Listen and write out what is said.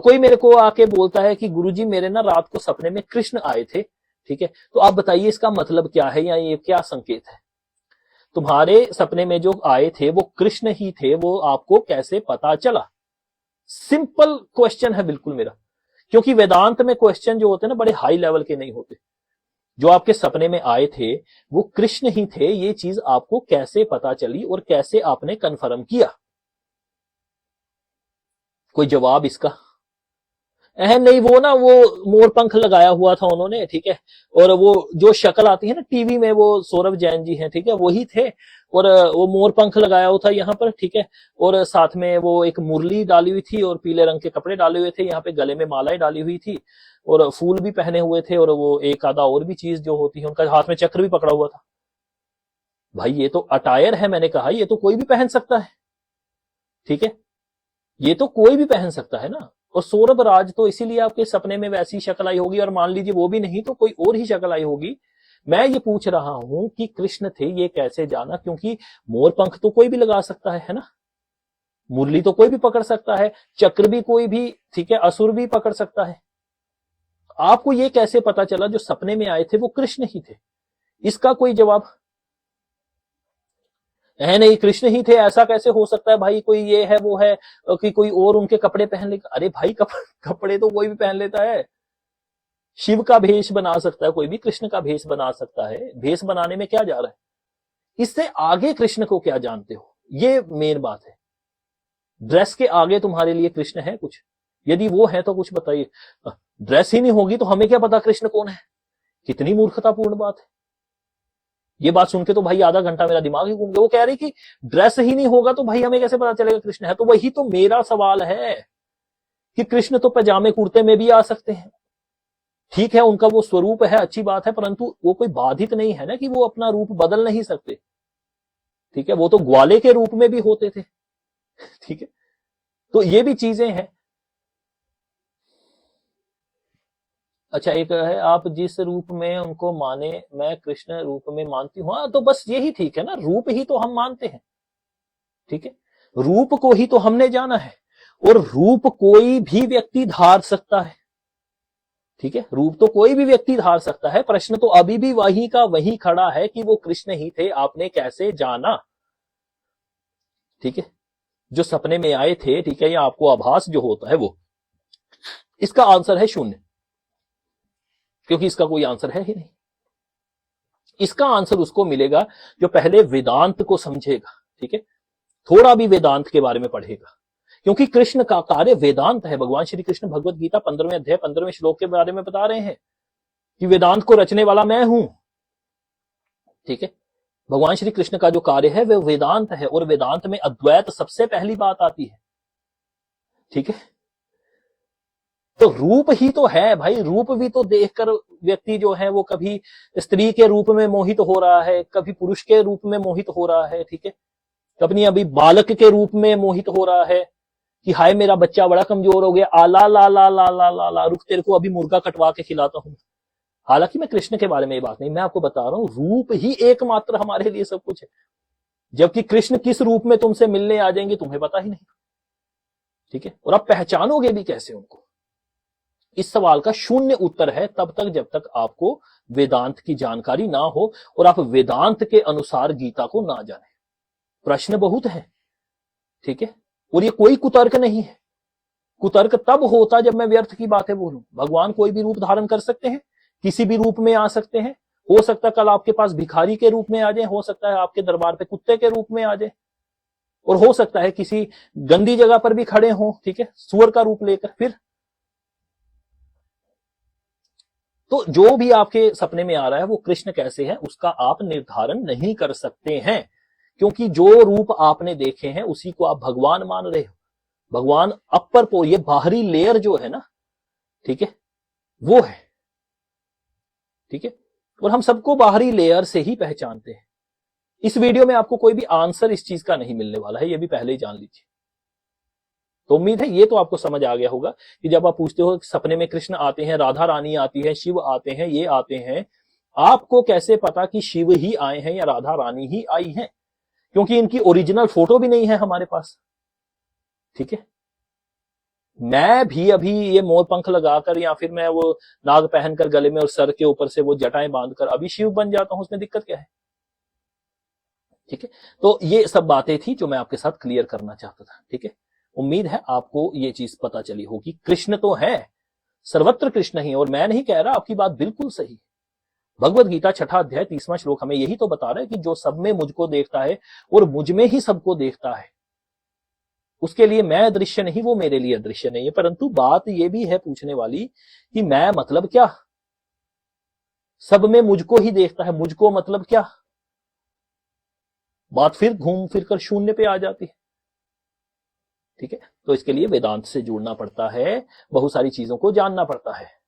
कोई मेरे को आके बोलता है कि गुरुजी मेरे ना रात को सपने में कृष्ण आए थे, ठीक है, तो आप बताइए इसका मतलब क्या है या ये क्या संकेत है? तुम्हारे सपने में जो आए थे वो कृष्ण ही थे, वो आपको कैसे पता चला? सिंपल क्वेश्चन है बिल्कुल मेरा, क्योंकि वेदांत में क्वेश्चन जो होते हैं ना बड़े हाई लेवल के नहीं होते। जो आपके सपने में आए थे वो कृष्ण ही थे, ये चीज आपको कैसे पता चली और कैसे आपने कंफर्म किया? कोई जवाब इसका? नहीं, वो ना वो मोर पंख लगाया हुआ था उन्होंने, ठीक है, और वो जो शक्ल आती है ना टीवी में, वो सौरभ जैन जी हैं, ठीक है, वही थे, और वो मोर पंख लगाया हुआ था यहाँ पर, ठीक है, और साथ में वो एक मुरली डाली हुई थी और पीले रंग के कपड़े डाले हुए थे, यहाँ पे गले में मालाएं डाली हुई थी और फूल भी पहने हुए थे, और वो एक आधा और भी चीज जो होती है, उनका हाथ में चक्र भी पकड़ा हुआ था। भाई ये तो अटायर है, मैंने कहा ये तो कोई भी पहन सकता है, ठीक है, ये तो कोई भी पहन सकता है ना। और सौरभ राज तो इसीलिए आपके सपने में वैसी शक्ल आई होगी, और मान लीजिए वो भी नहीं तो कोई और ही शक्ल आई होगी। मैं ये पूछ रहा हूं कि कृष्ण थे, ये कैसे जाना? क्योंकि मोर पंख तो कोई भी लगा सकता है ना, मुरली तो कोई भी पकड़ सकता है, चक्र भी कोई भी, ठीक है, असुर भी पकड़ सकता है। आपको ये कैसे पता चला जो सपने में आए थे वो कृष्ण ही थे? इसका कोई जवाब है नहीं, कृष्ण ही थे ऐसा कैसे हो सकता है भाई? कोई ये है वो है कि कोई और उनके कपड़े पहन लेगा? अरे भाई कपड़े तो कोई भी पहन लेता है। शिव का भेष बना सकता है कोई भी, कृष्ण का भेष बना सकता है, भेष बनाने में क्या जा रहा है? इससे आगे कृष्ण को क्या जानते हो, ये मेन बात है। ड्रेस के आगे तुम्हारे लिए कृष्ण है कुछ? यदि वो है तो कुछ बताइए। ड्रेस ही नहीं होगी तो हमें क्या पता कृष्ण कौन है? कितनी मूर्खतापूर्ण बात है। ये बात सुन के तो भाई आधा घंटा मेरा दिमाग ही घूम गया। वो कह रही कि ड्रेस ही नहीं होगा तो भाई हमें कैसे पता चलेगा कृष्ण है? तो वही तो मेरा सवाल है कि कृष्ण तो पजामे कुर्ते में भी आ सकते हैं, ठीक है, उनका वो स्वरूप है, अच्छी बात है, परंतु वो कोई बाधित नहीं है ना कि वो अपना रूप बदल नहीं सकते, ठीक है, वो तो ग्वाले के रूप में भी होते थे, ठीक है, तो ये भी चीजें हैं। अच्छा, एक है आप जिस रूप में उनको माने, मैं कृष्ण रूप में मानती हूं। हाँ, तो बस यही ठीक है ना, रूप ही तो हम मानते हैं, ठीक है, रूप को ही तो हमने जाना है, और रूप कोई भी व्यक्ति धार सकता है, ठीक है, रूप तो कोई भी व्यक्ति धार सकता है। प्रश्न तो अभी भी वही का वही खड़ा है कि वो कृष्ण ही थे, आपने कैसे जाना? ठीक है, जो सपने में आए थे, ठीक है, या आपको आभास जो होता है वो, इसका आंसर है शून्य, क्योंकि इसका कोई आंसर है ही नहीं। इसका आंसर उसको मिलेगा जो पहले वेदांत को समझेगा, ठीक है, थोड़ा भी वेदांत के बारे में पढ़ेगा, क्योंकि कृष्ण का कार्य वेदांत है। भगवान श्री कृष्ण भगवत गीता 15वें अध्याय 15वें श्लोक के बारे में बता रहे हैं कि वेदांत को रचने वाला मैं हूं, ठीक है, भगवान श्री कृष्ण का जो कार्य है वह वेदांत है, और वेदांत में अद्वैत सबसे पहली बात आती है, ठीक है, तो रूप ही तो है भाई। रूप भी तो देखकर व्यक्ति जो है वो कभी स्त्री के रूप में मोहित हो रहा है, कभी पुरुष के रूप में मोहित हो रहा है, ठीक है, कभी अभी बालक के रूप में मोहित हो रहा है कि हाय मेरा बच्चा बड़ा कमजोर हो गया, आला ला ला ला ला ला ला, रुक तेरे को अभी मुर्गा कटवा के खिलाता हूं। हालांकि मैं कृष्ण के बारे में ये बात नहीं, मैं आपको बता रहा हूं रूप ही एकमात्र हमारे लिए सब कुछ है, जबकि कृष्ण किस रूप में तुमसे मिलने आ जाएंगे तुम्हें पता ही नहीं, ठीक है, और आप पहचानोगे भी कैसे उनको? इस सवाल का शून्य उत्तर है तब तक जब तक आपको वेदांत की जानकारी ना हो और आप वेदांत के अनुसार गीता को ना जाने। प्रश्न बहुत है, ठीक है, और ये कोई कुतर्क नहीं है। कुतर्क तब होता जब मैं व्यर्थ की बातें बोलूं। भगवान कोई भी रूप धारण कर सकते हैं, किसी भी रूप में आ सकते हैं, हो सकता है कल आपके पास भिखारी के रूप में आ जाए, हो सकता है आपके दरबार पे कुत्ते के रूप में आ जाए, और हो सकता है किसी गंदी जगह पर भी खड़े हों, ठीक है, सुअर का रूप लेकर। फिर तो जो भी आपके सपने में आ रहा है वो कृष्ण कैसे है उसका आप निर्धारण नहीं कर सकते हैं, क्योंकि जो रूप आपने देखे हैं उसी को आप भगवान मान रहे हो। भगवान अपर पोर, ये बाहरी लेयर जो है ना, ठीक है, वो है, ठीक है, और हम सबको बाहरी लेयर से ही पहचानते हैं। इस वीडियो में आपको कोई भी आंसर इस चीज का नहीं मिलने वाला है, ये भी पहले ही जान लीजिए। तो उम्मीद है ये तो आपको समझ आ गया होगा कि जब आप पूछते हो सपने में कृष्ण आते हैं, राधा रानी आती है, शिव आते हैं, ये आते हैं, आपको कैसे पता कि शिव ही आए हैं या राधा रानी ही आई हैं? क्योंकि इनकी ओरिजिनल फोटो भी नहीं है हमारे पास, ठीक है, मैं भी अभी ये मोर पंख लगाकर या फिर मैं वो नाग पहनकर गले में और सर के ऊपर से वो जटाएं बांधकर अभी शिव बन जाता हूं, उसमें दिक्कत क्या है? ठीक है, तो ये सब बातें थी जो मैं आपके साथ क्लियर करना चाहता था। ठीक है, उम्मीद है आपको ये चीज पता चली होगी। कृष्ण तो है, सर्वत्र कृष्ण ही, और मैं नहीं कह रहा, आपकी बात बिल्कुल सही। भगवत गीता 6 अध्याय 30वां श्लोक हमें यही तो बता रहा है कि जो सब में मुझको देखता है और मुझ में ही सबको देखता है, उसके लिए मैं अदृश्य नहीं, वो मेरे लिए अदृश्य नहीं है। परंतु बात ये भी है पूछने वाली कि मैं मतलब क्या? सब में मुझको ही देखता है, मुझको मतलब क्या? बात फिर घूम फिर कर शून्य पे आ जाती है। ठीक है, तो इसके लिए वेदांत से जुड़ना पड़ता है, बहुत सारी चीजों को जानना पड़ता है।